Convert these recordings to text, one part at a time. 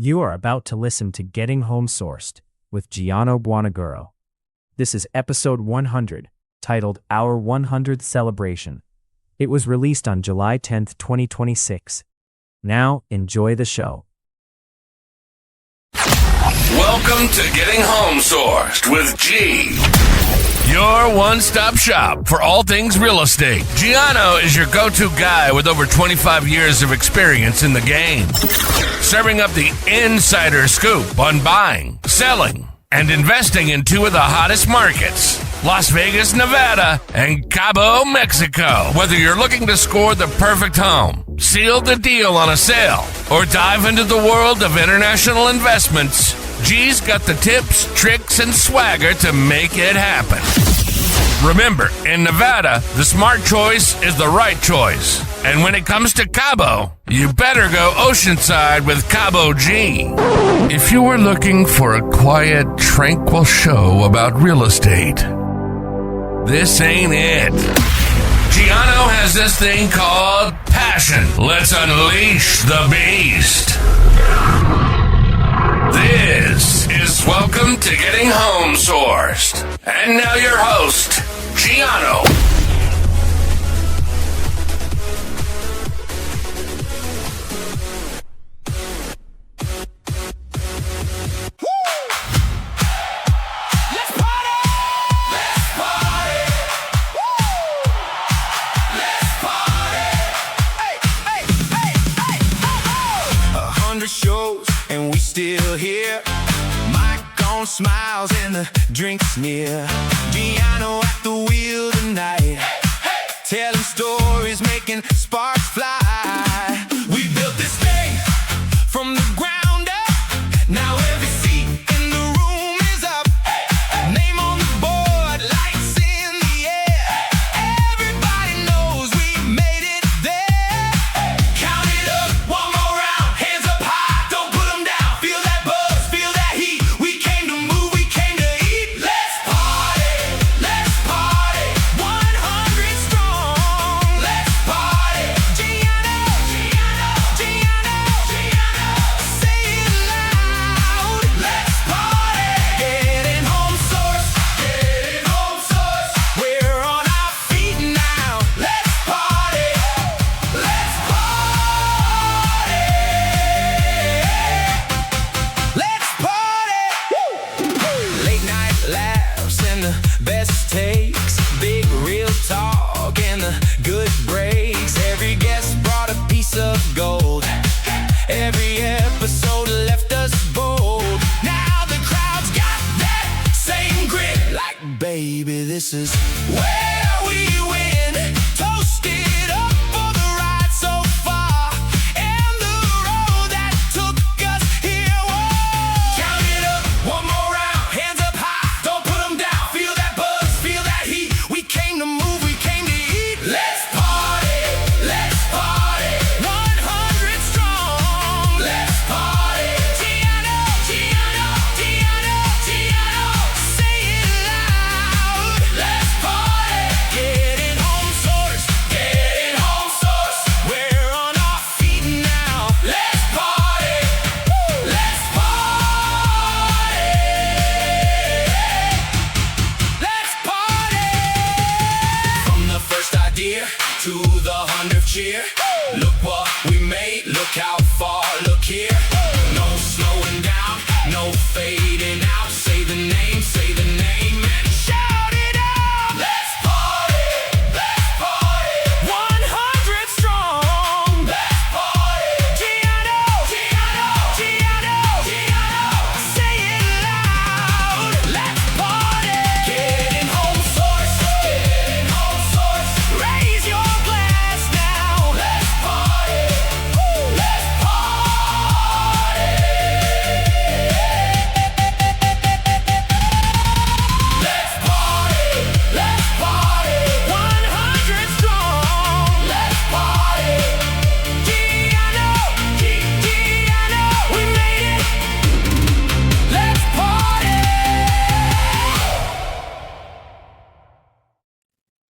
You are about to listen to Getting Home Sourced with Gianno Buonaguro. This is episode 100, titled Our 100th Celebration. It was released on July 10th, 2026. Now, enjoy the show. Welcome to Getting Home Sourced with G. Your one-stop shop for all things real estate. Gianno is your go-to guy with over 25 years of experience in the game, serving up the insider scoop on buying, selling, and investing in two of the hottest markets, Las Vegas, Nevada, and Cabo, Mexico. Whether you're looking to score the perfect home, seal the deal on a sale, or dive into the world of international investments, G's got the tips, tricks, and swagger to make it happen. Remember, in Nevada, the smart choice is the right choice. And when it comes to Cabo, you better go oceanside with Cabo G. If you were looking for a quiet, tranquil show about real estate, this ain't it. Gianno has this thing called passion. Let's unleash the beast. This is Welcome to Getting Home Sourced. And now your host, Gianno. Shows and we still here. Mic on, smiles and the drinks near. Gianno at the wheel tonight, telling stories, making sparks fly. We built this thing from the ground up. Now every seat in the room is up. Name on the board, lights in the air. Everybody knows we made it there. Count it up, one more round, hands up high, don't put them down. Feel that buzz, feel that heat. We came to move, we came to eat. Let's party, 100 strong. Let's party, Gianno, say it loud. Let's party, getting home sourced, we're on our feet now. Let's party, let's party, let's party. Late night laughs and the best takes, big real talk and the good breaks. Every guest brought a piece of gold. Every episode left us bold. Now the crowd's got that same grit. Like, baby, this is where we win. Toasted up for the ride so far and the road that took us here. Whoa. Count it up, one more round, hands up high, don't put them down. Feel that buzz, feel that heat. We came to move, we came to eat. Let's party, 100 strong. Let's party, Gianno, say it loud. Let's party, getting home sourced, we're on our feet now. Let's party, let's party, let's party. From the first idea to the 100th cheer, look what we made, look how far, look here. No slowing down, no fading out. Say the name and shout it out. Let's party, 100 strong. Let's party, Gianno, say it loud. Let's party, getting home sourced, raise your glass now. Let's party, let's party.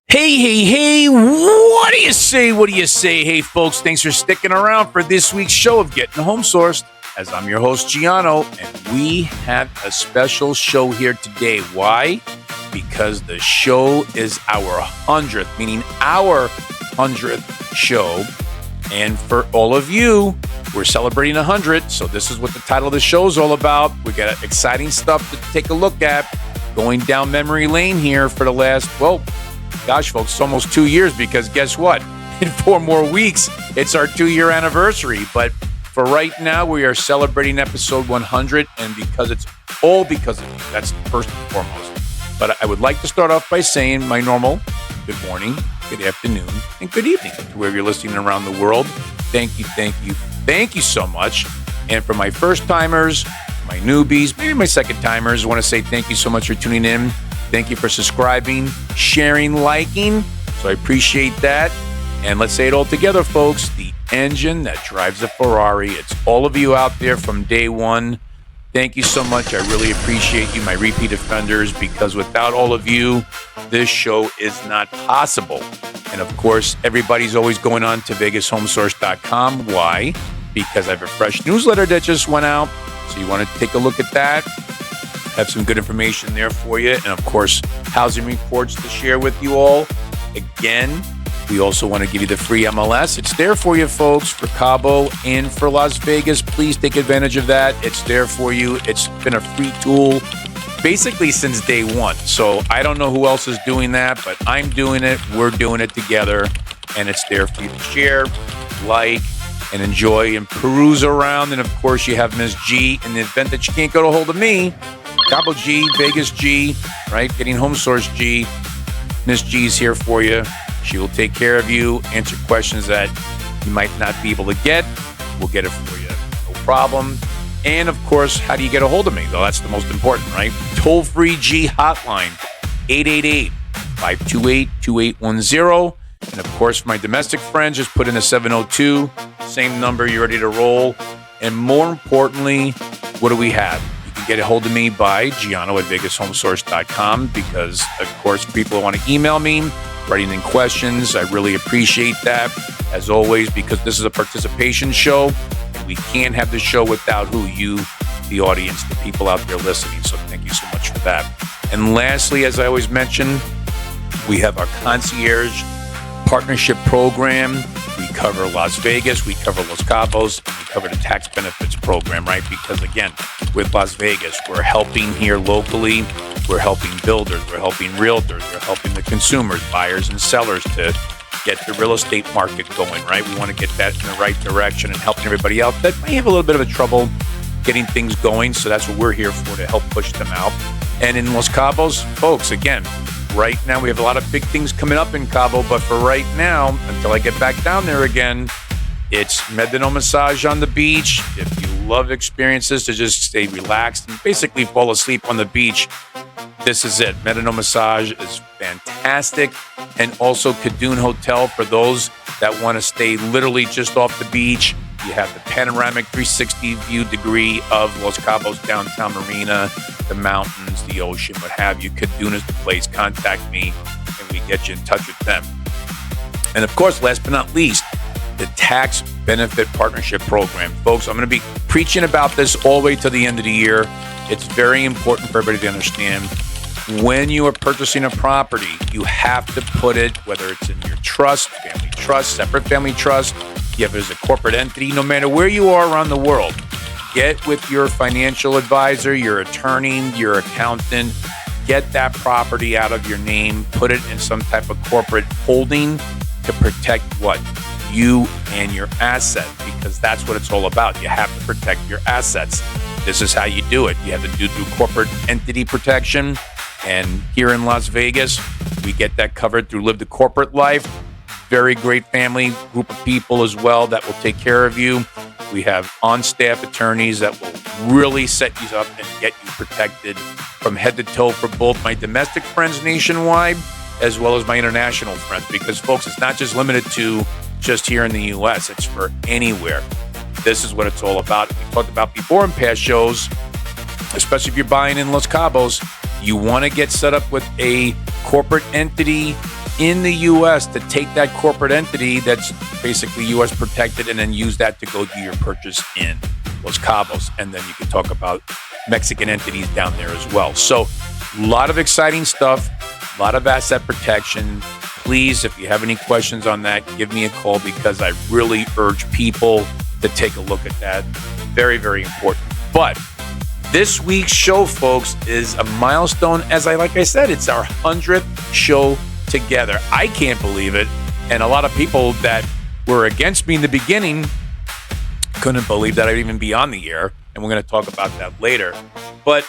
Hey, what do you say? Hey, folks, thanks for sticking around for this week's show of Getting Home Sourced. as I'm your host, Gianno, and we have a special show here today. Why? Because the show is our 100th, meaning our 100th show. And for all of you, we're celebrating 100, so this is what the title of the show is all about. We got exciting stuff to take a look at, going down memory lane here for the last, well, gosh, folks, it's almost 2 years, because guess what? In 4 more weeks, it's our 2-year anniversary. But for right now, we are celebrating episode 100, and because it's all because of you. That's first and foremost. But I would like to start off by saying my normal good morning, good afternoon, and good evening to wherever you're listening around the world. Thank you so much. And for my first-timers, my newbies, maybe my second-timers, I want to say thank you so much for tuning in. Thank you for subscribing, sharing, liking. So I appreciate that. And let's say it all together, folks. The engine that drives a Ferrari. It's all of you out there from day one. Thank you so much. I really appreciate you, my repeat offenders, because without all of you, this show is not possible. And of course, everybody's always going on to VegasHomeSource.com. Why? Because I have a fresh newsletter that just went out. So you want to take a look at that. Have some good information there for you. And of course, housing reports to share with you all. Again, we also want to give you the free MLS. It's there for you, folks, for Cabo and for Las Vegas. Please take advantage of that. It's there for you. It's been a free tool basically since day one. So I don't know who else is doing that, but I'm doing it. We're doing it together. And it's there for you to share, like, and enjoy and peruse around. And of course, you have Ms. G in the event that you can't get a hold of me. Cabo G, Vegas G, right? Getting Home Source G. Ms. G's here for you. She will take care of you, answer questions that you might not be able to get. We'll get it for you. No problem. And of course, how do you get a hold of me? Though that's the most important, right? Toll-free G hotline, 888-528-2810. And of course, for my domestic friends, just put in a 702. Same number, you're ready to roll. And more importantly, what do we have? You can get a hold of me by Gianno at VegasHomeSource.com, because, of course, people want to email me, writing in questions. I really appreciate that, as always, because this is a participation show. And we can't have the show without who? You, the audience, the people out there listening. So thank you so much for that. And lastly, as I always mention, we have our concierge partnership program. We cover Las Vegas, we cover Los Cabos, and we cover the tax benefits program, right? Because again, with Las Vegas, we're helping here locally. We're helping builders, we're helping realtors, we're helping the consumers, buyers and sellers to get the real estate market going, right? We want to get that in the right direction and helping everybody out that may have a little bit of a trouble getting things going. So that's what we're here for, to help push them out. And in Los Cabos, folks, again, right now we have a lot of big things coming up in Cabo, but for right now, until I get back down there again, it's Medino Massage on the beach. If you love experiences to just stay relaxed and basically fall asleep on the beach, this is it. Medino Massage is fantastic. And also Kadun Hotel for those that want to stay literally just off the beach. You have the panoramic 360 view degree of Los Cabos downtown marina, the mountains, the ocean, what have you. Kadun is the place. Contact me and we get you in touch with them. And of course, last but not least, the Tax Benefit Partnership Program. Folks, I'm going to be preaching about this all the way to the end of the year. It's very important for everybody to understand. When you are purchasing a property, you have to put it, whether it's in your trust, family trust, separate family trust, you have it as a corporate entity, no matter where you are around the world, get with your financial advisor, your attorney, your accountant, get that property out of your name, put it in some type of corporate holding to protect what? You and your asset, because that's what it's all about. You have to protect your assets. This is how you do it. You have to do through corporate entity protection. And here in Las Vegas, we get that covered through Live the Corporate Life. Very great family group of people as well that will take care of you. We have on-staff attorneys that will really set you up and get you protected from head to toe for both my domestic friends nationwide as well as my international friends. Because, folks, it's not just limited to just here in the U.S. It's for anywhere. This is what it's all about. We talked about before in past shows, especially if you're buying in Los Cabos, you want to get set up with a corporate entity in the U.S. to take that corporate entity that's basically U.S. protected and then use that to go do your purchase in Los Cabos, and then you can talk about Mexican entities down there as well. So a lot of exciting stuff, a lot of asset protection. Please, if you have any questions on that, give me a call, because I really urge people to take a look at that. Very, very important. But this week's show, folks, is a milestone. Like I said, it's our 100th show together. I can't believe it. And a lot of people that were against me in the beginning couldn't believe that I'd even be on the air. And we're going to talk about that later. But,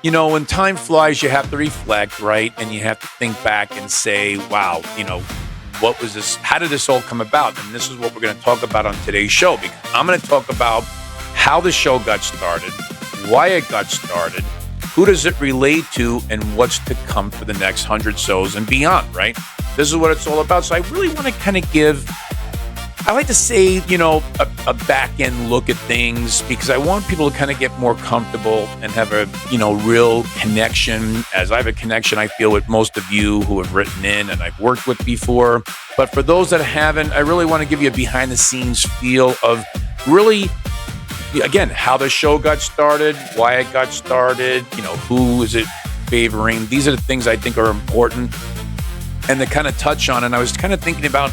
when time flies, you have to reflect, right? And you have to think back and say, wow, what was this? How did this all come about? And this is what we're going to talk about on today's show, because I'm going to talk about how the show got started, why it got started, who does it relate to, and what's to come for the next 100 shows and beyond, right? This is what it's all about. So I really want to kind of give, I like to say, a back end look at things, because I want people to kind of get more comfortable and have a, real connection, as I have a connection, I feel, with most of you who have written in and I've worked with before. But for those that haven't, I really want to give you a behind the scenes feel of really, again, how the show got started, why it got started, who is it favoring. These are the things I think are important and to kind of touch on. And I was kind of thinking about,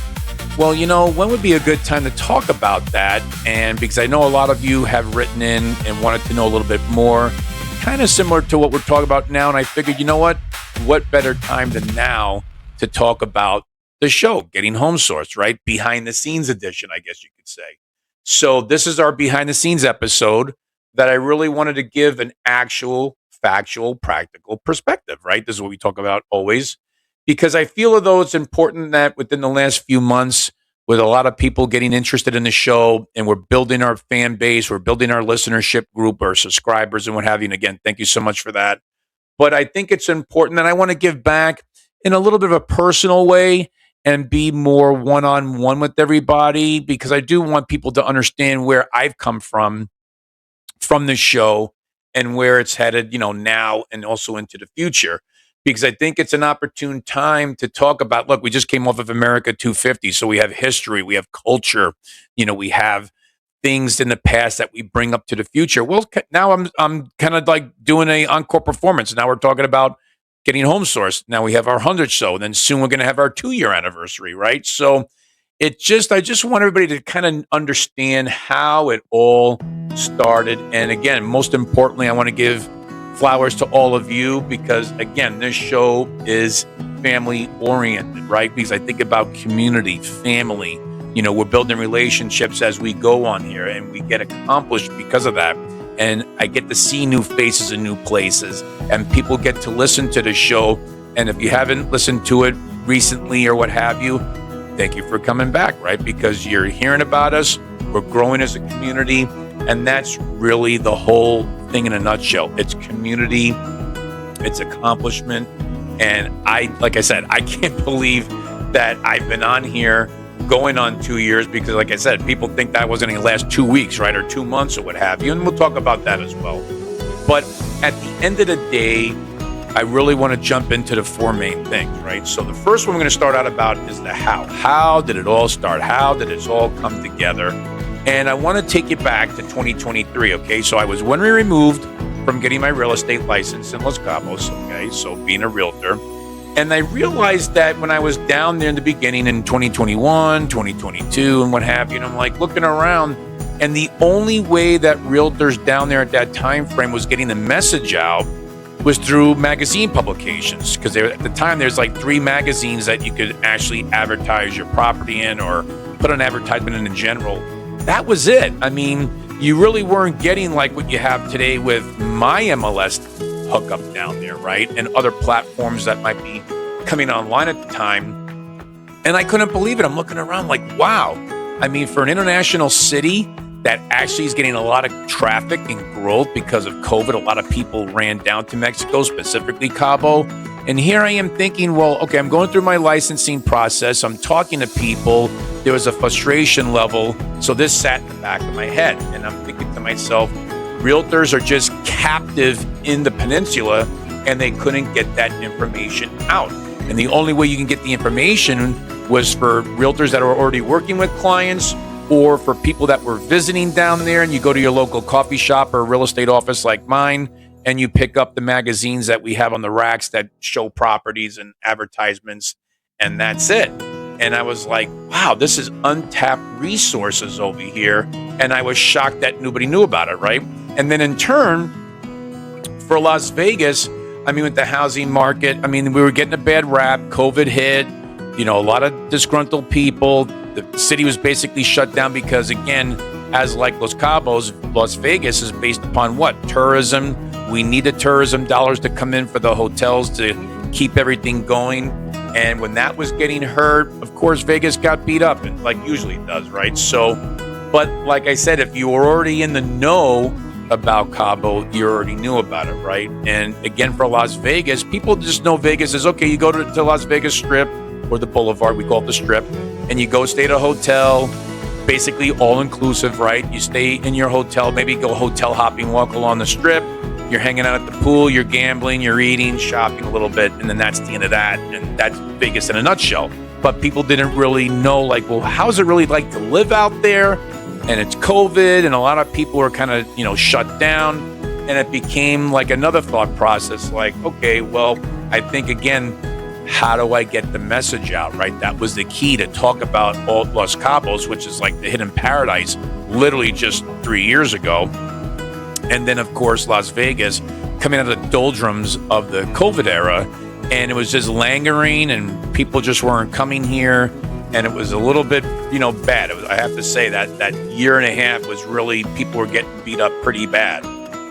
well, when would be a good time to talk about that? And because I know a lot of you have written in and wanted to know a little bit more, kind of similar to what we're talking about now. And I figured, what better time than now to talk about the show, Getting Home Sourced, right? Behind the scenes edition, I guess you could say. So this is our behind the scenes episode that I really wanted to give an actual, factual, practical perspective, right? This is what we talk about always, because I feel as though it's important that within the last few months, with a lot of people getting interested in the show, and we're building our fan base, we're building our listenership group, our subscribers and what have you. And again, thank you so much for that. But I think it's important that I want to give back in a little bit of a personal way and be more one-on-one with everybody, because I do want people to understand where I've come from this show and where it's headed, now and also into the future. Because I think it's an opportune time to talk about, look, we just came off of America 250. So we have history, we have culture, we have things in the past that we bring up to the future. Well, now I'm kind of like doing an encore performance. Now we're talking about Getting Home Sourced. Now we have our 100th show, and then soon we're going to have our 2-year anniversary, right? So I just want everybody to kind of understand how it all started. And again, most importantly, I want to give flowers to all of you, because again, this show is family oriented, right? Because I think about community, family, we're building relationships as we go on here, and we get accomplished because of that. And I get to see new faces in new places, and people get to listen to the show. And if you haven't listened to it recently or what have you, thank you for coming back, right? Because you're hearing about us, we're growing as a community, and that's really the whole thing in a nutshell. It's community, it's accomplishment. And like I said, I can't believe that I've been on here going on 2 years, because like I said, people think that wasn't going to last 2 weeks, right? Or 2 months or what have you. And we'll talk about that as well. But at the end of the day, I really want to jump into the 4 main things, right? So the first one we're going to start out about is the how. How did it all start? How did it all come together? And I want to take you back to 2023, okay? So I was 1 year removed from getting my real estate license in Los Cabos, okay? So being a realtor. And I realized that when I was down there in the beginning in 2021, 2022, and what have you, and I'm like looking around, and the only way that realtors down there at that time frame was getting the message out was through magazine publications, because at the time there's like 3 magazines that you could actually advertise your property in or put an advertisement in general. That was it. I mean, you really weren't getting like what you have today with my MLS hookup down there, right? And other platforms that might be coming online at the time. And I couldn't believe it. I'm looking around like, wow. I mean, for an international city that actually is getting a lot of traffic and growth because of COVID, a lot of people ran down to Mexico, specifically Cabo. And here I am thinking, well, okay, I'm going through my licensing process. I'm talking to people. There was a frustration level. So this sat in the back of my head. And I'm thinking to myself, realtors are just captive in the peninsula, and they couldn't get that information out. And the only way you can get the information was for realtors that are already working with clients or for people that were visiting down there and you go to your local coffee shop or real estate office like mine and you pick up the magazines that we have on the racks that show properties and advertisements, and that's it. And I was like, wow, this is untapped resources over here. And I was shocked that nobody knew about it, right? And then in turn, for Las Vegas, I mean, with the housing market, I mean, we were getting a bad rap. COVID hit, a lot of disgruntled people. The city was basically shut down because, again, as like Los Cabos, Las Vegas is based upon what? Tourism. We need the tourism dollars to come in for the hotels to keep everything going. And when that was getting hurt, of course, Vegas got beat up, and like usually it does, right? So, but like I said, if you were already in the know about Cabo, you already knew about it, right? And again, for Las Vegas, people just know Vegas is okay. You go to Las Vegas Strip or the Boulevard, we call it the Strip, and you go stay at a hotel, basically all inclusive, right? You stay in your hotel, maybe go hotel hopping, walk along the Strip. You're hanging out at the pool, you're gambling, you're eating, shopping a little bit, and then that's the end of that. And that's Vegas in a nutshell. But people didn't really know, like, well, how's it really like to live out there? And it's COVID, and a lot of people were kind of, shut down. And it became like another thought process, like, okay, well, I think, again, how do I get the message out, right? That was the key, to talk about all Los Cabos, which is like the hidden paradise, literally just 3 years ago. And then, of course, Las Vegas, coming out of the doldrums of the COVID era, and it was just lingering, and people just weren't coming here, and it was a little bit, bad. I have to say that year and a half was really, people were getting beat up pretty bad.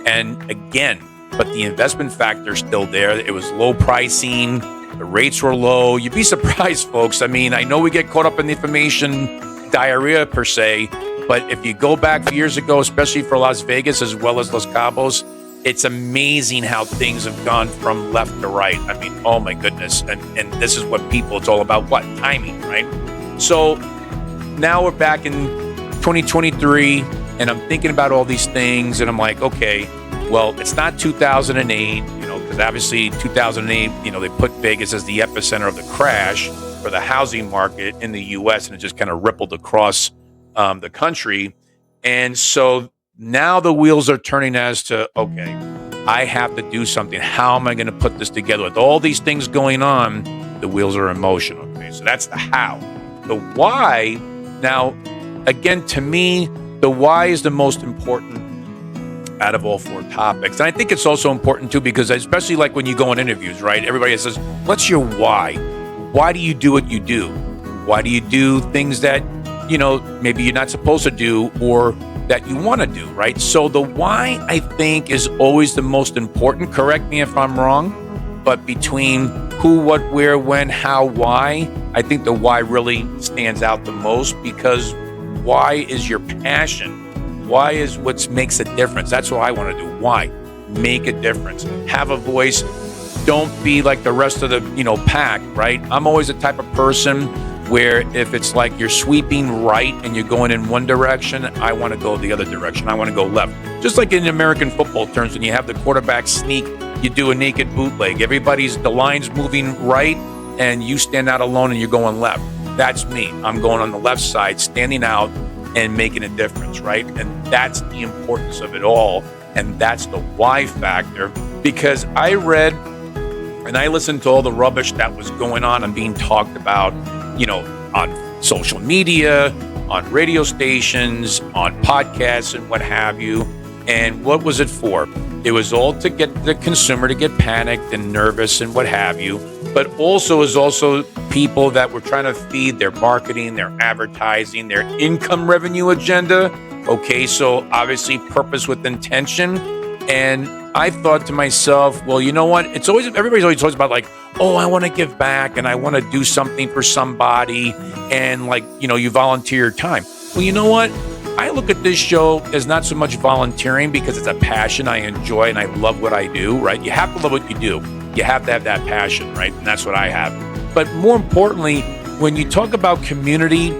And again, but the investment factor is still there. It was low pricing, the rates were low. You'd be surprised, folks. I mean, I know we get caught up in the information diarrhea per se, but if you go back years ago, especially for Las Vegas as well as Los Cabos, it's amazing how things have gone from left to right. I mean, oh my goodness. And this is what it's all about, what? Timing, right? So now we're back in 2023, and I'm thinking about all these things, and I'm like, okay, well, it's not 2008, because obviously 2008, they put Vegas as the epicenter of the crash for the housing market in the U.S., and it just kind of rippled across the country. And so now the wheels are turning as to, okay, I have to do something. How am I going to put this together? With all these things going on, the wheels are in motion. Okay, so that's the how. The why, now, again, to me, the why is the most important out of all four topics. And I think it's also important, too, because especially like when you go on interviews, right? Everybody says, what's your why? Why do you do what you do? Why do you do things that, maybe you're not supposed to do or that you want to do, right? So the why, I think, is always the most important. Correct me if I'm wrong, but between who, what, where, when, how, why, I think the why really stands out the most, because why is your passion. Why is what makes a difference. That's what I want to do. Why? Make a difference. Have a voice. Don't be like the rest of the, pack, right? I'm always the type of person where if it's like you're sweeping right and you're going in one direction, I want to go the other direction. I want to go left. Just like in American football terms, when you have the quarterback sneak, you do a naked bootleg. The line's moving right and you stand out alone and you're going left. That's me. I'm going on the left side, standing out and making a difference, right? And that's the importance of it all. And that's the why factor, because I read and I listened to all the rubbish that was going on and being talked about, on social media, on radio stations, on podcasts and what have you. And what was it for? It was all to get the consumer to get panicked and nervous and what have you, but also is also people that were trying to feed their marketing, their advertising, their income revenue agenda. Okay, so obviously purpose with intention. And I thought to myself, well, you know what? Everybody's always talks about like, oh, I want to give back and I want to do something for somebody. And like, you volunteer your time. Well, you know what? I look at this show as not so much volunteering, because it's a passion I enjoy and I love what I do, right? You have to love what you do. You have to have that passion, right? And that's what I have. But more importantly, when you talk about community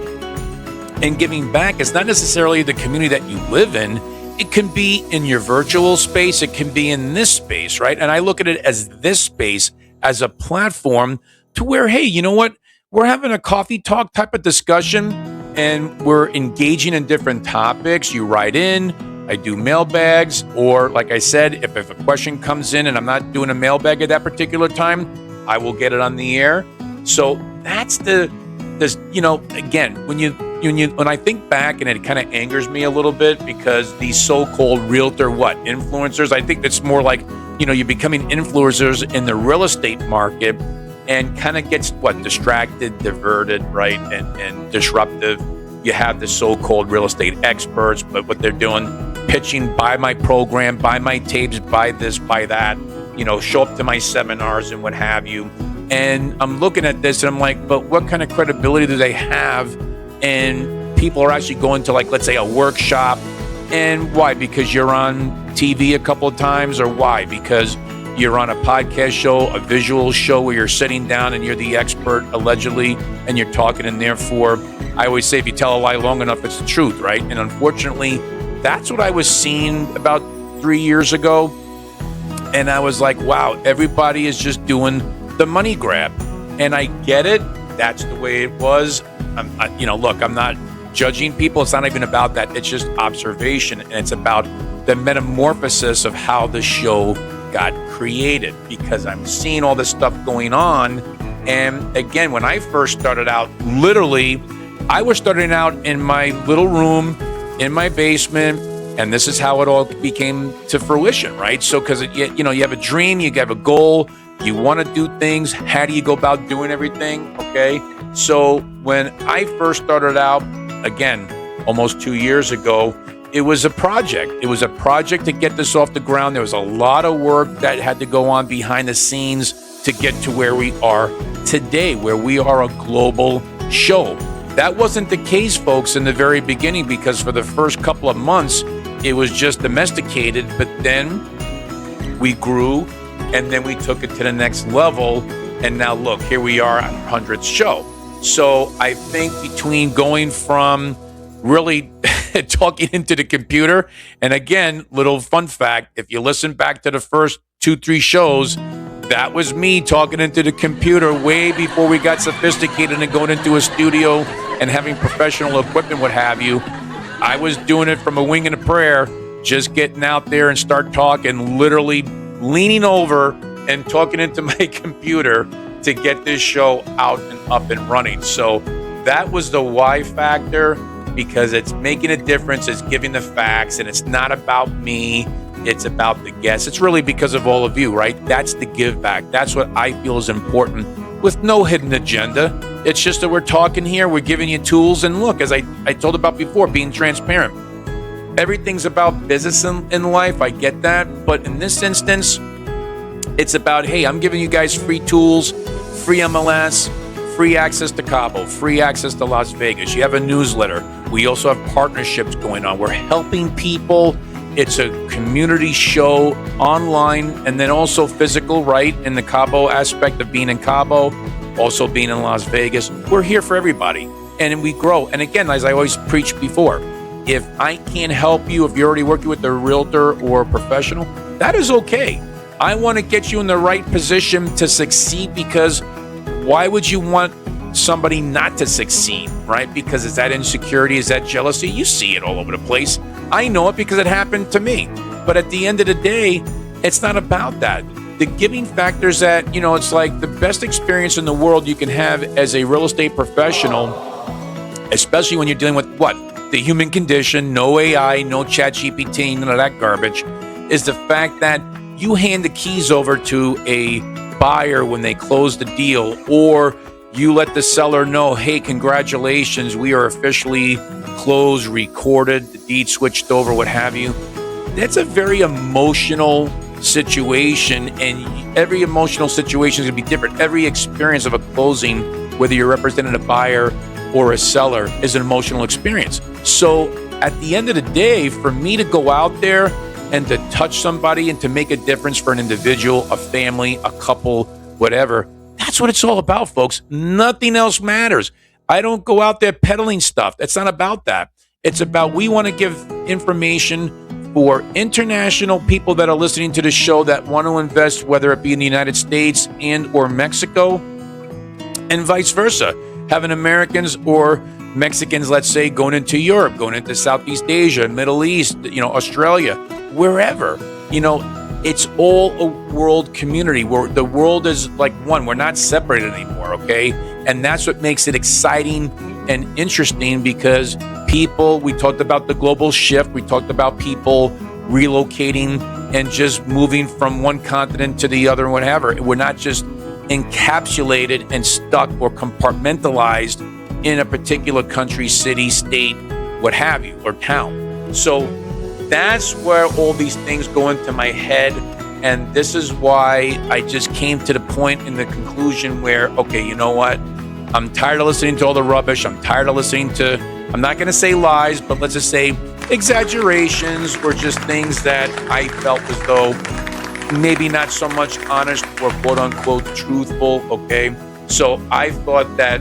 and giving back, it's not necessarily the community that you live in. It can be in your virtual space. It can be in this space, right? And I look at it as this space as a platform to where, hey, you know what? We're having a coffee talk type of discussion. and we're engaging in different topics. You write in, I do mailbags, or like I said, if a question comes in and I'm not doing a mailbag at that particular time, I will get it on the air. So that's again, when I think back, and it kind of angers me a little bit, because these so-called realtor influencers, I think that's more like, you're becoming influencers in the real estate market, and kind of gets distracted, diverted, right, and disruptive. You have the so-called real estate experts, but what they're doing, pitching, buy my program, buy my tapes, buy this, buy that, show up to my seminars and what have you. And I'm looking at this and I'm like, but what kind of credibility do they have? And people are actually going to, let's say, a workshop. And why? Because you're on TV a couple of times? Or why? Because you're on a podcast show, a visual show where you're sitting down and you're the expert, allegedly, and you're talking, and therefore, I always say, if you tell a lie long enough, it's the truth, right? And unfortunately, that's what I was seeing about 3 years ago. And I was like, wow, everybody is just doing the money grab. And I get it. That's the way it was. Look, I'm not judging people. It's not even about that. It's just observation. And it's about the metamorphosis of how the show got created, because I'm seeing all this stuff going on. And again, when I first started out, literally, I was starting out in my little room in my basement, and this is how it all became to fruition, right? So, because you have a dream, you have a goal, you want to do things. How do you go about doing everything? Okay. So when I first started out, again, almost 2 years ago, it was a project. It was a project to get this off the ground. There was a lot of work that had to go on behind the scenes to get to where we are today, where we are a global show. That wasn't the case, folks, in the very beginning, because for the first couple of months, it was just domesticated, but then we grew, and then we took it to the next level, and now look, here we are on our 100th show. So I think between going from really talking into the computer, and again, little fun fact, if you listen back to the first 2-3 shows, that was me talking into the computer way before we got sophisticated and going into a studio and having professional equipment, what have you. I was doing it from a wing and a prayer, just getting out there and start talking, literally leaning over and talking into my computer to get this show out and up and running. So that was the why factor, because it's making a difference, it's giving the facts, and it's not about me, it's about the guests. It's really because of all of you, right? That's the give back. That's what I feel is important, with no hidden agenda. It's just that we're talking here, we're giving you tools, and look, as I told about before, being transparent. Everything's about business in life, I get that, but in this instance, it's about, hey, I'm giving you guys free tools, free MLS, free access to Cabo, free access to Las Vegas. You have a newsletter. We also have partnerships going on. We're helping people. It's a community show online, and then also physical, right? In the Cabo aspect of being in Cabo, also being in Las Vegas. We're here for everybody, and we grow. And again, as I always preach before, if I can't help you, if you're already working with a realtor or a professional, that is okay. I want to get you in the right position to succeed, because why would you want somebody not to succeed, right? Because is that insecurity? Is that jealousy? You see it all over the place. I know it because it happened to me. But at the end of the day, it's not about that. The giving factor is that, it's like the best experience in the world you can have as a real estate professional, especially when you're dealing with the human condition, no AI, no ChatGPT, none of that garbage, is the fact that you hand the keys over to a buyer when they close the deal, or you let the seller know, hey, congratulations, we are officially closed, recorded, the deed switched over, what have you. That's a very emotional situation, and every emotional situation is going to be different. Every experience of a closing, whether you're representing a buyer or a seller, is an emotional experience. So at the end of the day, for me to go out there and to touch somebody and to make a difference for an individual, a family, a couple, whatever, that's what it's all about, folks. Nothing else matters. I don't go out there peddling stuff. It's not about that. It's about, we want to give information for international people that are listening to the show that want to invest, whether it be in the United States and or Mexico, and vice versa. Having Americans or Mexicans, let's say, going into Europe, going into Southeast Asia, Middle East, Australia, wherever, it's all a world community where the world is like one. We're not separated anymore, okay? And that's what makes it exciting and interesting, because we talked about the global shift. We talked about people relocating and just moving from one continent to the other and whatever. We're not just encapsulated and stuck or compartmentalized in a particular country, city, state, what have you, or town. So that's where all these things go into my head. And this is why I just came to the point in the conclusion where, okay, you know what? I'm tired of listening to all the rubbish. I'm tired of listening to, I'm not going to say lies, but let's just say exaggerations or just things that I felt as though maybe not so much honest or quote unquote truthful, okay? So I thought that,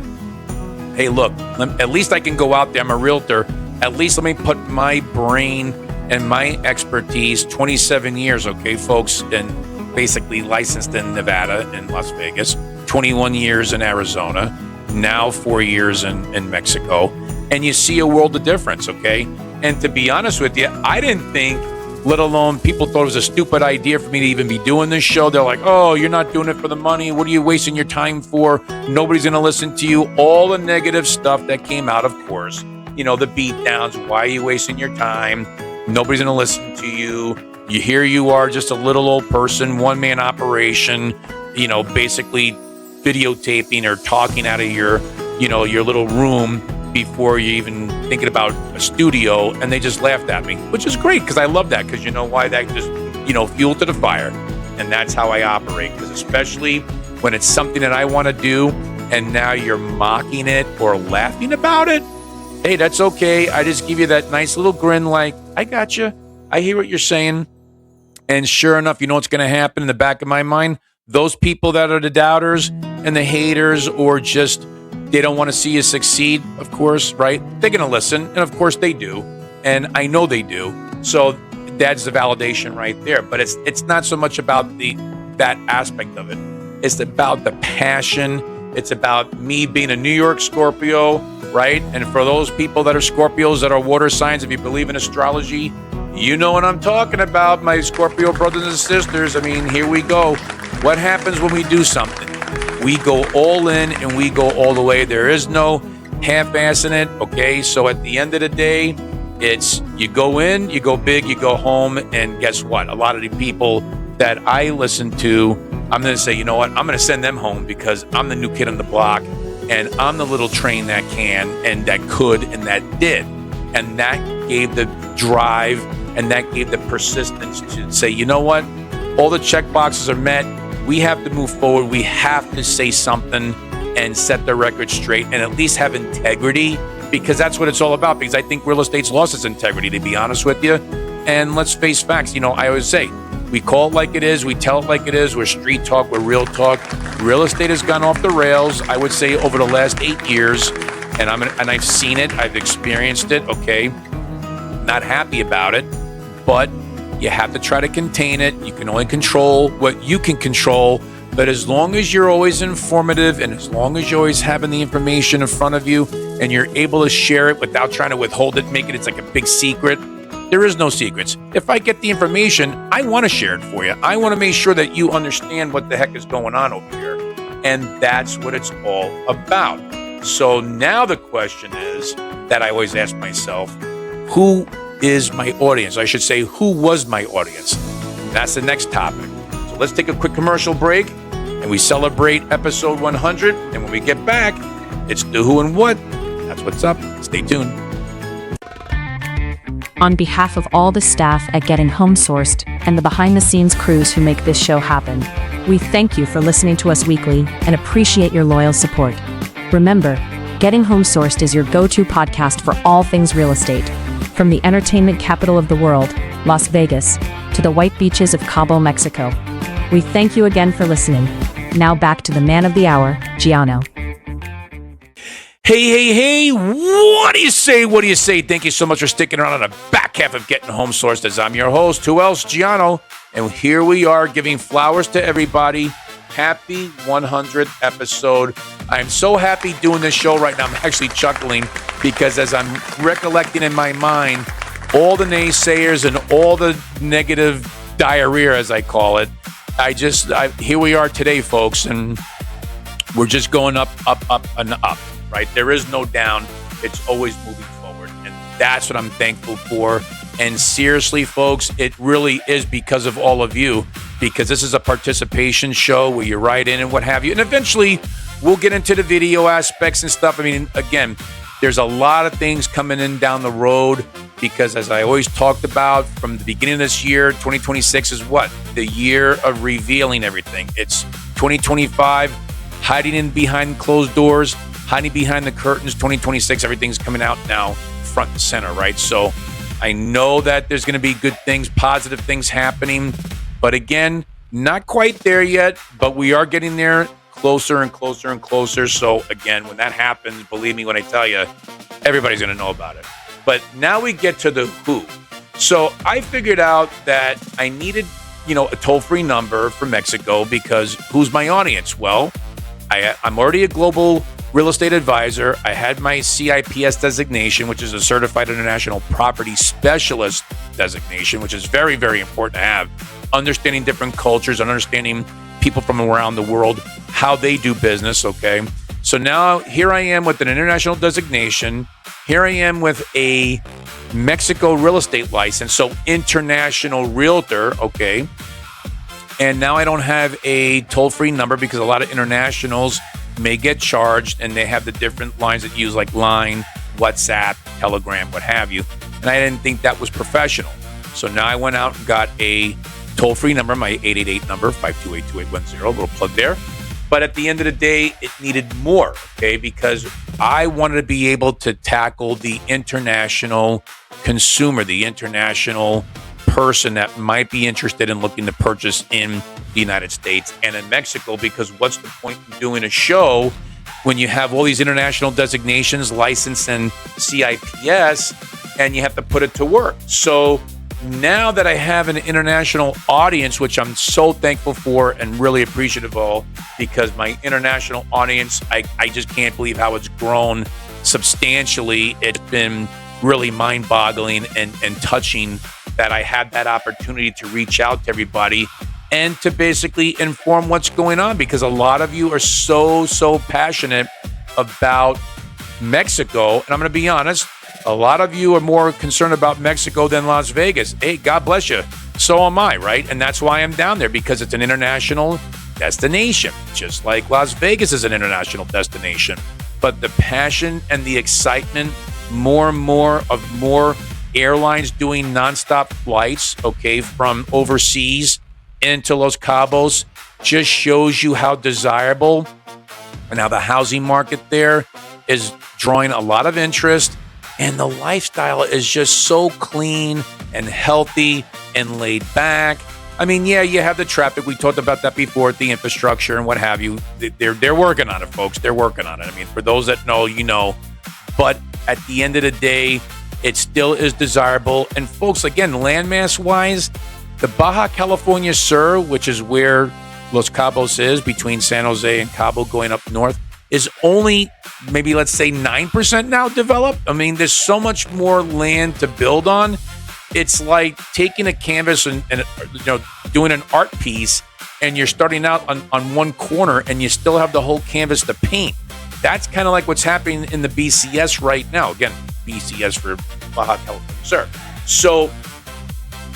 hey, look, at least I can go out there. I'm a realtor. At least let me put my brain and my expertise, 27 years, okay, folks, and basically licensed in Nevada and Las Vegas, 21 years in Arizona, now 4 years in Mexico, and you see a world of difference, okay? And to be honest with you, I didn't think, let alone people thought it was a stupid idea for me to even be doing this show. They're like, oh, you're not doing it for the money. What are you wasting your time for? Nobody's going to listen to you. All the negative stuff that came out, of course, the beat downs. Why are you wasting your time? Nobody's going to listen to you. Here you are, just a little old person, one-man operation, basically videotaping or talking out of your little room before you even thinking about a studio, and they just laughed at me, which is great, because I love that, because you know why? That just, fuel to the fire. And that's how I operate, because especially when it's something that I want to do, and now you're mocking it or laughing about it, hey, that's okay. I just give you that nice little grin like, I got you. I hear what you're saying. And sure enough, you know what's going to happen in the back of my mind? Those people that are the doubters and the haters, or just they don't want to see you succeed, of course, right? They're going to listen. And of course they do. And I know they do. So that's the validation right there. But it's not so much about that aspect of it. It's about the passion. It's about me being a New York Scorpio, right? And for those people that are Scorpios, that are water signs, if you believe in astrology, you know what I'm talking about, my Scorpio brothers and sisters. I mean, here we go. What happens when we do something? We go all in and we go all the way. There is no half-assing it, okay? So at the end of the day, it's you go in, you go big, you go home, and guess what? A lot of the people that I listen to, I'm going to say, you know what? I'm going to send them home, because I'm the new kid on the block, and I'm the little train that can and that could and that did. And that gave the drive and that gave the persistence to say, you know what? All the check boxes are met. We have to move forward. We have to say something and set the record straight, and at least have integrity, because that's what it's all about. Because I think real estate's lost its integrity, to be honest with you. And let's face facts. I always say, we call it like it is. We tell it like it is. We're street talk. We're real talk. Real estate has gone off the rails, I would say, over the last 8 years. And I've seen it. I've experienced it. Okay. Not happy about it, but you have to try to contain it. You can only control what you can control. But as long as you're always informative, and as long as you're always having the information in front of you, and you're able to share it without trying to withhold it, make it's like a big secret. There is no secrets. If I get the information, I want to share it for you. I want to make sure that you understand what the heck is going on over here. And that's what it's all about. So now the question is that I always ask myself, who is my audience? I should say, who was my audience? That's the next topic. So let's take a quick commercial break, and we celebrate episode 100. And when we get back, it's the who and what. That's what's up. Stay tuned. On behalf of all the staff at Getting Home Sourced and the behind-the-scenes crews who make this show happen, we thank you for listening to us weekly and appreciate your loyal support. Remember, Getting Home Sourced is your go-to podcast for all things real estate. From the entertainment capital of the world, Las Vegas, to the white beaches of Cabo, Mexico. We thank you again for listening. Now back to the man of the hour, Gianno. Hey, what do you say? What do you say? Thank you so much for sticking around on the back half of Getting Home Sourced, as I'm your host. Who else? Gianno. And here we are, giving flowers to everybody. Happy 100th episode. I'm so happy doing this show right now. I'm actually chuckling because as I'm recollecting in my mind all the naysayers and all the negative diarrhea, as I call it, here we are today, folks, and we're just going up, and up, right? There is no down. It's always moving forward, and that's what I'm thankful for. And seriously, folks, it really is because of all of you, because this is a participation show where you write in and what have you. And eventually, we'll get into the video aspects and stuff. I mean, again, there's a lot of things coming in down the road because, as I always talked about from the beginning of this year, 2026 is what? The year of revealing everything. It's 2025, hiding in behind closed doors, hiding behind the curtains. 2026, everything's coming out now front and center, right? So I know that there's going to be good things, positive things happening. But again, not quite there yet, but we are getting there closer and closer and closer. So again, when that happens, believe me when I tell you, everybody's going to know about it. But now we get to the who. So I figured out that I needed, a toll-free number for Mexico because who's my audience? Well, I'm already a global real estate advisor. I had my CIPS designation, which is a Certified International Property Specialist designation, which is very, very important to have. Understanding different cultures and understanding people from around the world, how they do business, okay? So now here I am with an international designation. Here I am with a Mexico real estate license, so international realtor, okay? And now I don't have a toll-free number because a lot of internationals may get charged and they have the different lines that use like Line, WhatsApp, Telegram, what have you. And I didn't think that was professional. So now I went out and got a toll-free number, my 888 number, 528-2810, a little plug there. But at the end of the day, it needed more, okay? Because I wanted to be able to tackle the international consumer, the international person that might be interested in looking to purchase in the United States and in Mexico, because what's the point in doing a show when you have all these international designations, license and CIPS, and you have to put it to work? So now that I have an international audience, which I'm so thankful for and really appreciative of, because my international audience, I just can't believe how it's grown substantially. It's been really mind-boggling and touching that I had that opportunity to reach out to everybody and to basically inform what's going on, because a lot of you are so passionate about Mexico. And I'm going to be honest, a lot of you are more concerned about Mexico than Las Vegas. Hey, God bless you. So am I, right? And that's why I'm down there, because it's an international destination, just like Las Vegas is an international destination. But the passion and the excitement, more and more airlines doing nonstop flights, okay, from overseas into Los Cabos, just shows you how desirable and how the housing market there is drawing a lot of interest. And the lifestyle is just so clean and healthy and laid back. I mean, yeah, you have the traffic. We talked about that before, the infrastructure and what have you. They're working on it, folks. They're working on it. I mean, for those that know, you know. But at the end of the day, it still is desirable. And folks, again, landmass-wise, the Baja California Sur, which is where Los Cabos is, between San Jose and Cabo going up north, is only maybe, let's say, 9% now developed. I mean, there's so much more land to build on. It's like taking a canvas and doing an art piece, and you're starting out on one corner and you still have the whole canvas to paint. That's kind of like what's happening in the BCS right now. Again, BCS for Baja California Sur. So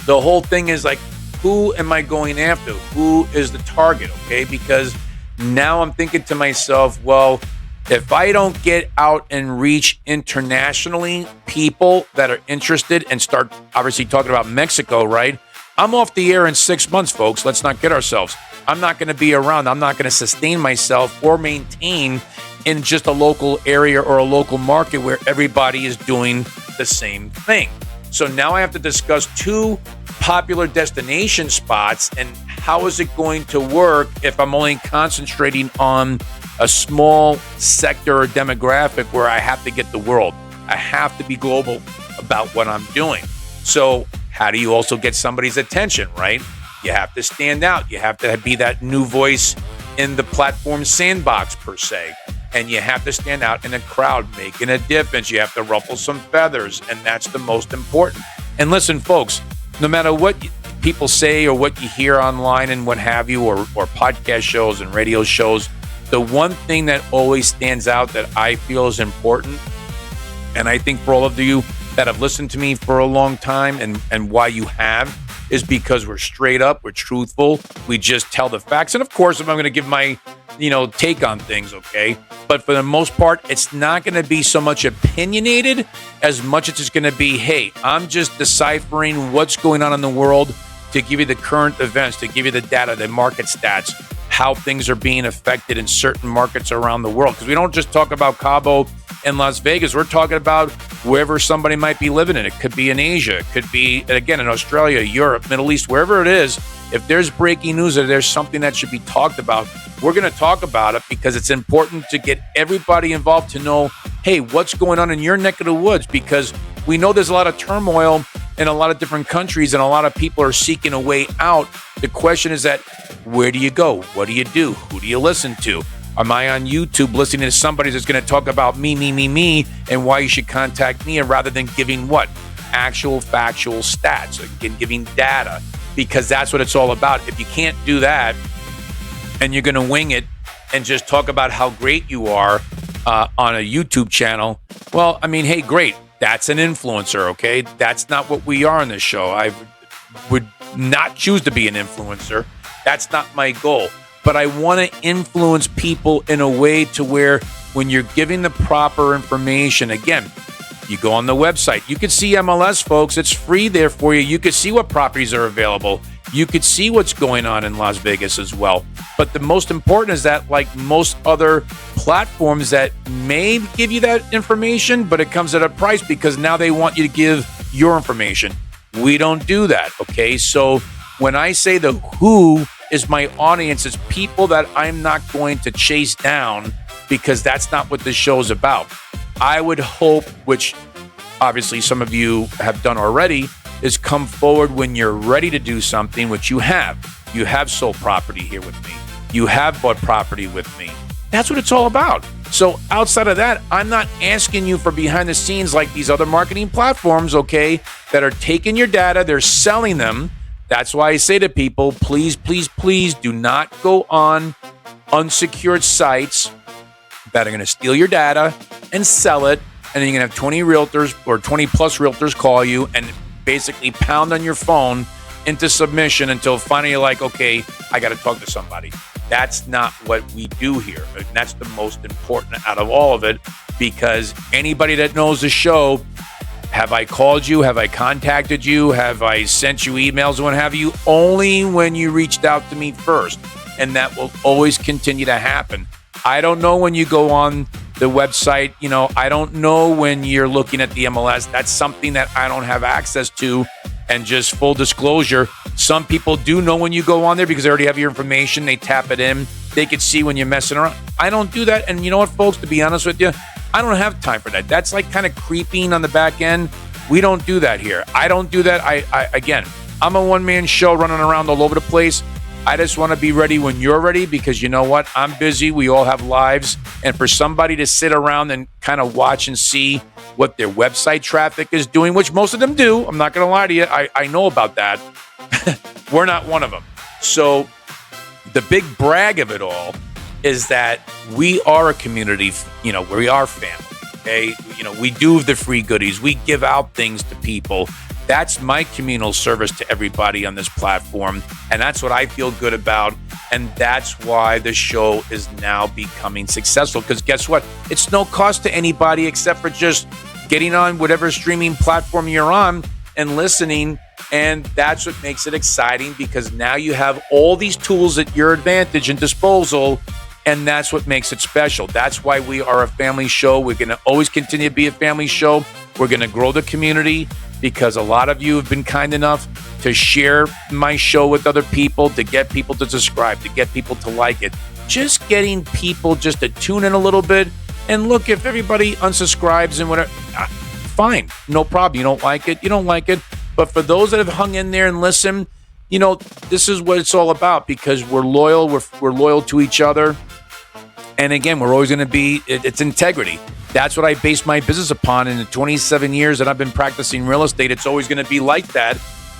the whole thing is like, who am I going after? Who is the target? Okay, because now I'm thinking to myself, well, if I don't get out and reach internationally people that are interested and start obviously talking about Mexico, right? I'm off the air in 6 months, folks. Let's not kid ourselves. I'm not going to be around. I'm not going to sustain myself or maintain in just a local area or a local market where everybody is doing the same thing. So now I have to discuss two popular destination spots and how is it going to work if I'm only concentrating on a small sector or demographic where I have to get the world. I have to be global about what I'm doing. So how do you also get somebody's attention, right? You have to stand out. You have to be that new voice in the platform sandbox per se. and you have to stand out in a crowd making a difference. You have to ruffle some feathers, and that's the most important. And listen, folks, no matter what people say or what you hear online and what have you, or podcast shows and radio shows, the one thing that always stands out that I feel is important, and I think for all of you that have listened to me for a long time and why you have, is because we're straight up, we're truthful, we just tell the facts. And of course, if I'm going to give my take on things, okay? But for the most part, it's not going to be so much opinionated as much as it's going to be, hey, I'm just deciphering what's going on in the world to give you the current events, to give you the data, the market stats, how things are being affected in certain markets around the world. Because we don't just talk about Cabo and Las Vegas. We're talking about wherever somebody might be living in. It could be in Asia. It could be, again, in Australia, Europe, Middle East, wherever it is. If there's breaking news or there's something that should be talked about, we're going to talk about it because it's important to get everybody involved to know, hey, what's going on in your neck of the woods? Because we know there's a lot of turmoil in a lot of different countries and a lot of people are seeking a way out. The question is that, where do you go? What do you do? Who do you listen to? Am I on YouTube listening to somebody that's going to talk about me, and why you should contact me, and rather than giving what? Actual factual stats, again, giving data, because that's what it's all about. If you can't do that and you're going to wing it and just talk about how great you are on a YouTube channel, well, I mean, hey, great. That's an influencer, okay? That's not what we are on this show. I would not choose to be an influencer. That's not my goal. But I want to influence people in a way to where when you're giving the proper information, again, you go on the website. You can see MLS, folks. It's free there for you. You can see what properties are available. You could see what's going on in Las Vegas as well. But the most important is that, like most other platforms that may give you that information, but it comes at a price because now they want you to give your information. We don't do that, okay? So when I say the who is my audience, it's people that I'm not going to chase down because that's not what this show is about. I would hope, which obviously some of you have done already, is come forward when you're ready to do something, which you have. You have sold property here with me. You have bought property with me. That's what it's all about. So outside of that, I'm not asking you for behind the scenes like these other marketing platforms, okay, that are taking your data, they're selling them. That's why I say to people, please, please, please do not go on unsecured sites that are going to steal your data and sell it. And then you're going to have 20 realtors or 20 plus realtors call you and basically pound on your phone into submission until finally you're like, okay, I got to talk to somebody. That's not what we do here. And that's the most important out of all of it, because anybody that knows the show, have I called you? Have I contacted you? Have I sent you emails and what have you? Only when you reached out to me first. And that will always continue to happen. I don't know when you go on the website. I don't know when you're looking at the MLS. That's something that I don't have access to. And just full disclosure, some people do know when you go on there because they already have your information. They tap it in. They could see when you're messing around. I don't do that. And you know what, folks, to be honest with you, I don't have time for that. That's like kind of creeping on the back end. We don't do that here. I don't do that. Again, I'm a one-man show running around all over the place. I just want to be ready when you're ready, because you know what? I'm busy. We all have lives. And for somebody to sit around and kind of watch and see what their website traffic is doing, which most of them do, I'm not going to lie to you. I know about that. We're not one of them. So the big brag of it all is that we are a community, we are family, okay? We do the free goodies. We give out things to people. That's my communal service to everybody on this platform, and that's what I feel good about, and that's why the show is now becoming successful, because guess what? It's no cost to anybody except for just getting on whatever streaming platform you're on and listening, and that's what makes it exciting, because now you have all these tools at your advantage and disposal. And that's what makes it special. That's why we are a family show. We're going to always continue to be a family show. We're going to grow the community because a lot of you have been kind enough to share my show with other people, to get people to subscribe, to get people to like it. Just getting people just to tune in a little bit. And look, if everybody unsubscribes and whatever, fine, no problem. You don't like it, you don't like it. But for those that have hung in there and listened, this is what it's all about, because we're loyal. We're loyal to each other. And again, we're always going to be, it's integrity. That's what I base my business upon. In the 27 years that I've been practicing real estate, it's always going to be like that.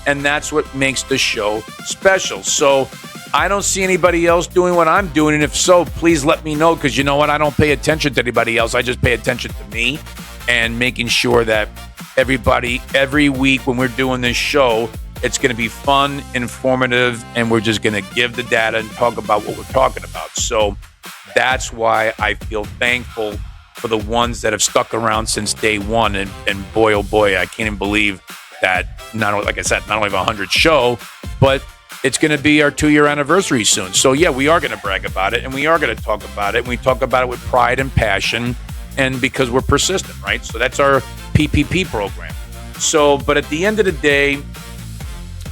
And that's what makes the show special. So I don't see anybody else doing what I'm doing. And if so, please let me know, because you know what? I don't pay attention to anybody else. I just pay attention to me and making sure that everybody, every week when we're doing this show, it's going to be fun, informative, and we're just going to give the data and talk about what we're talking about. So that's why I feel thankful for the ones that have stuck around since day one. And boy, oh boy, I can't even believe that not only, like I said, not only have a 100 show, but it's going to be our 2-year anniversary soon. So yeah, we are going to brag about it, and we are going to talk about it. And we talk about it with pride and passion, and because we're persistent, right? So that's our PPP program. So, but at the end of the day,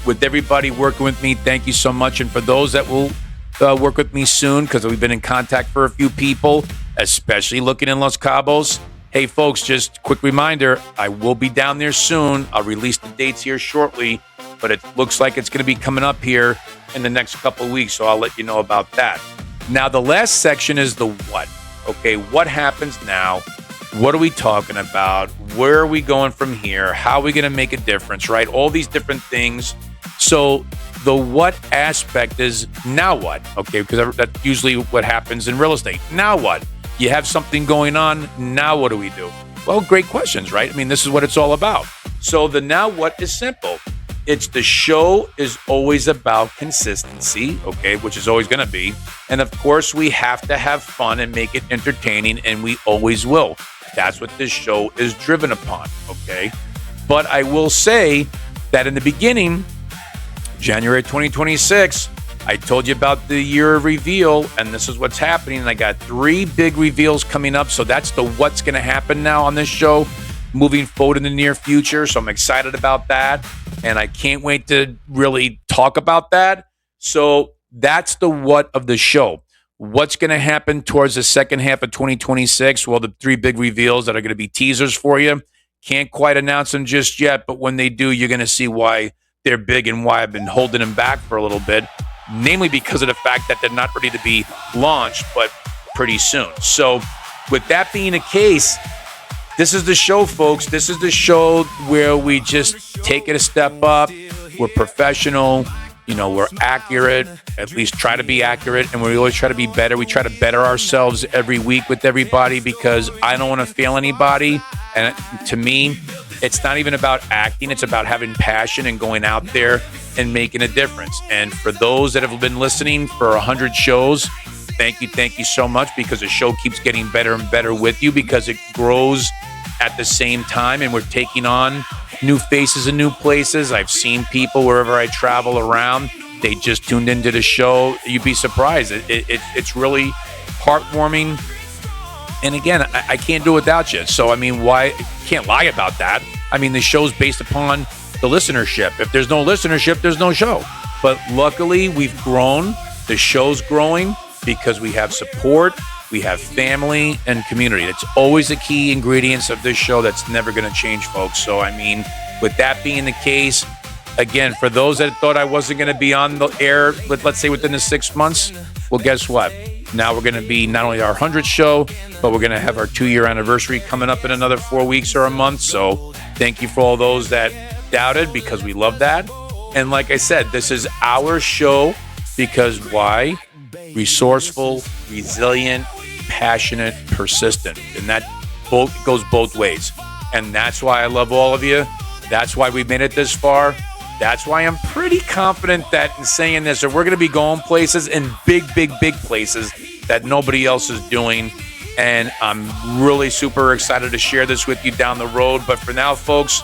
with everybody working with me, thank you so much. And for those that will work with me soon, because we've been in contact for a few people, especially looking in Los Cabos. Hey, folks, just quick reminder, I will be down there soon. I'll release the dates here shortly, but it looks like it's going to be coming up here in the next couple of weeks, so I'll let you know about that. Now, the last section is the what. Okay, what happens now? What are we talking about? Where are we going from here? How are we going to make a difference, right? All these different things. So the what aspect is now what, okay? Because that's usually what happens in real estate. Now what? You have something going on. Now what do we do? Well, great questions, right? I mean, this is what it's all about. So the now what is simple. It's the show is always about consistency, okay, which is always going to be. And of course, we have to have fun and make it entertaining, and we always will. That's what this show is driven upon, okay? But I will say that in the beginning, January 2026, I told you about the year of reveal, and this is what's happening. And I got 3 big reveals coming up. So that's the what's going to happen now on this show moving forward in the near future. So I'm excited about that, and I can't wait to really talk about that. So that's the what of the show. What's going to happen towards the second half of 2026? Well, the 3 big reveals that are going to be teasers for you. Can't quite announce them just yet, but when they do, you're going to see why they're big and why I've been holding them back for a little bit. Namely because of the fact that they're not ready to be launched, but pretty soon. So with that being the case, this is the show, folks. This is the show where we just take it a step up. We're professional. You know, we're accurate, at least try to be accurate, and we always try to be better. We try to better ourselves every week with everybody, because I don't want to fail anybody. And to me, it's not even about acting. It's about having passion and going out there and making a difference. And for those that have been listening for 100 shows, thank you so much, because the show keeps getting better and better with you, because it grows at the same time, and we're taking on new faces and new places. I've seen people wherever I travel around, they just tuned into the show. You'd be surprised. It's really heartwarming. And again, I can't do it without you. So, I mean, why? Can't lie about that. I mean, the show's based upon the listenership. If there's no listenership, there's no show. But luckily, we've grown. The show's growing because we have support, we have family and community. It's always the key ingredients of this show that's never going to change, folks. So, I mean, with that being the case, again, for those that thought I wasn't going to be on the air, let's say within the 6 months, well, guess what? Now we're going to be not only our 100th show, but we're going to have our 2-year anniversary coming up in another 4 weeks or a month. So thank you for all those that doubted, because we love that. And like I said, this is our show because why? Resourceful, resilient, passionate, persistent. And that goes both ways. And that's why I love all of you. That's why we made it this far. That's why I'm pretty confident that in saying this, that we're going to be going places, in big, big, big places that nobody else is doing. And I'm really super excited to share this with you down the road. But for now, folks,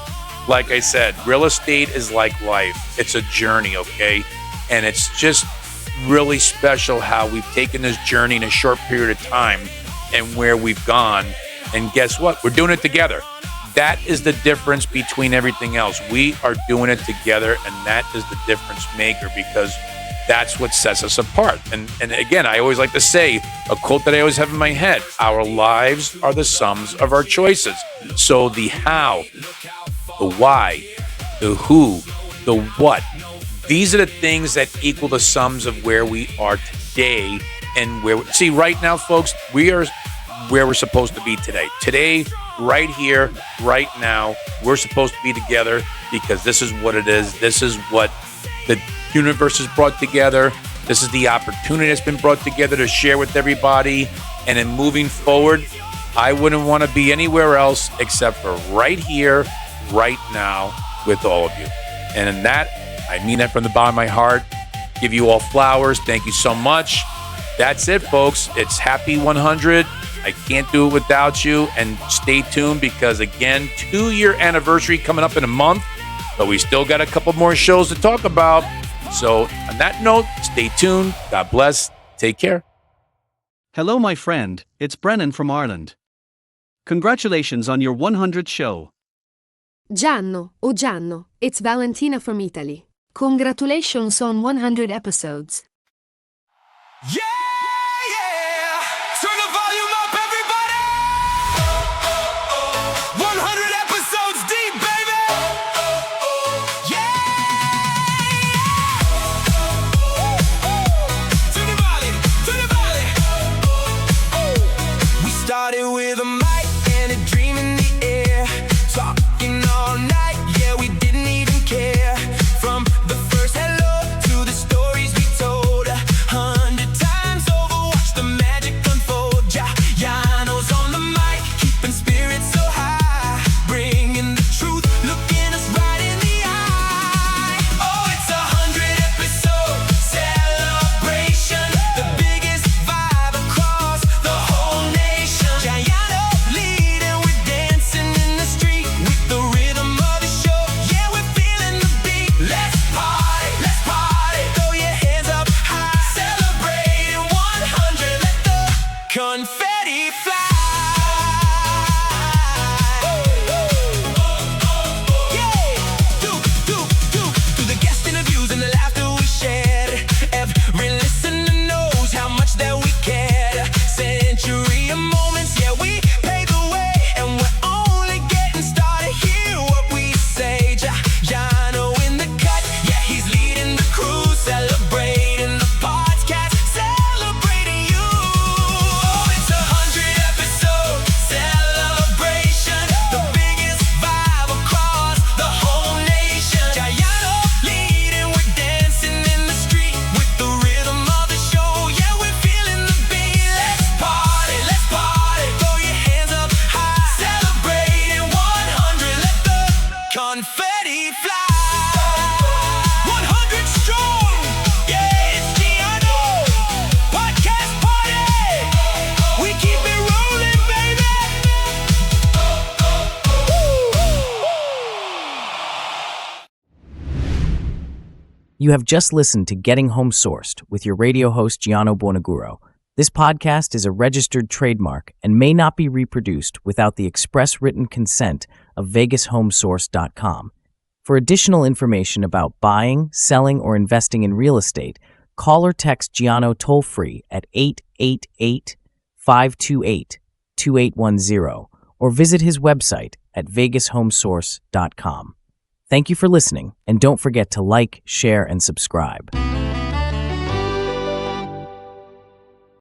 like I said, real estate is like life. It's a journey, okay? And it's just really special how we've taken this journey in a short period of time and where we've gone. And guess what? We're doing it together. That is the difference between everything else. We are doing it together, and that is the difference maker, because that's what sets us apart. And again, I always like to say a quote that I always have in my head: our lives are the sums of our choices. So the how, the why, the who, the what, These are the things that equal the sums of where we are today and see, right now, folks, we are where we're supposed to be today. Today, right here, right now, we're supposed to be together because this is what it is. This is what the universe has brought together. This is the opportunity that's been brought together to share with everybody. And in moving forward, I wouldn't want to be anywhere else except for right here, right now, with all of you. And in that, I mean that from the bottom of my heart. Give you all flowers. Thank you so much. That's it, folks. It's happy 100. I can't do it without you. And stay tuned because, again, 2-year anniversary coming up in a month. But we still got a couple more shows to talk about. So on that note, stay tuned. God bless. Take care. Hello, my friend. It's Brennan from Ireland. Congratulations on your 100th show. Gianno, oh Gianno, it's Valentina from Italy. Congratulations on 100 episodes. Yeah, yeah! Turn the volume up, everybody! 100 episodes deep, baby! Yeah! To the valley! We started with a mic and a dream in the air. Talking all night, yeah, we didn't even care. From the first hello to the stories we told. 100 times over, watch the magic unfold. Gianno's on the mic, keeping spirits so high. Bringing the truth, looking us right in the eye. Oh, it's 100 episode celebration. The biggest vibe across the whole nation. Gianno leading, we're dancing in the street with the rhythm of the show. Yeah, we're feeling the beat. Let's party, throw your hands up high. Celebrating 100, let the confetti fly. Yeah, do the guest interviews and the laughter we shared. Every listener knows how much that we cared. Century of moments, yeah, we paved the way, and we're only getting started. Hear what we say. Gianno in the cut, yeah, he's leading the crew, celebrating the podcast, celebrating you. Oh, it's 100 episode celebration, the biggest vibe across the whole nation. Gianno leading, we're dancing in the street with the rhythm of the show. Yeah, we're feeling the beat. Let's party, throw your hands up high. Celebrating 100, let the confetti fly. 100 strong, yeah, it's Gianno. Podcast party, we keep it rolling, baby. You have just listened to Getting Home Sourced with your radio host, Gianno Buonaguro. This podcast is a registered trademark and may not be reproduced without the express written consent of VegasHomeSource.com. For additional information about buying, selling, or investing in real estate, call or text Gianno toll-free at 888-528-2810 or visit his website at VegasHomeSource.com. Thank you for listening, and don't forget to like, share, and subscribe.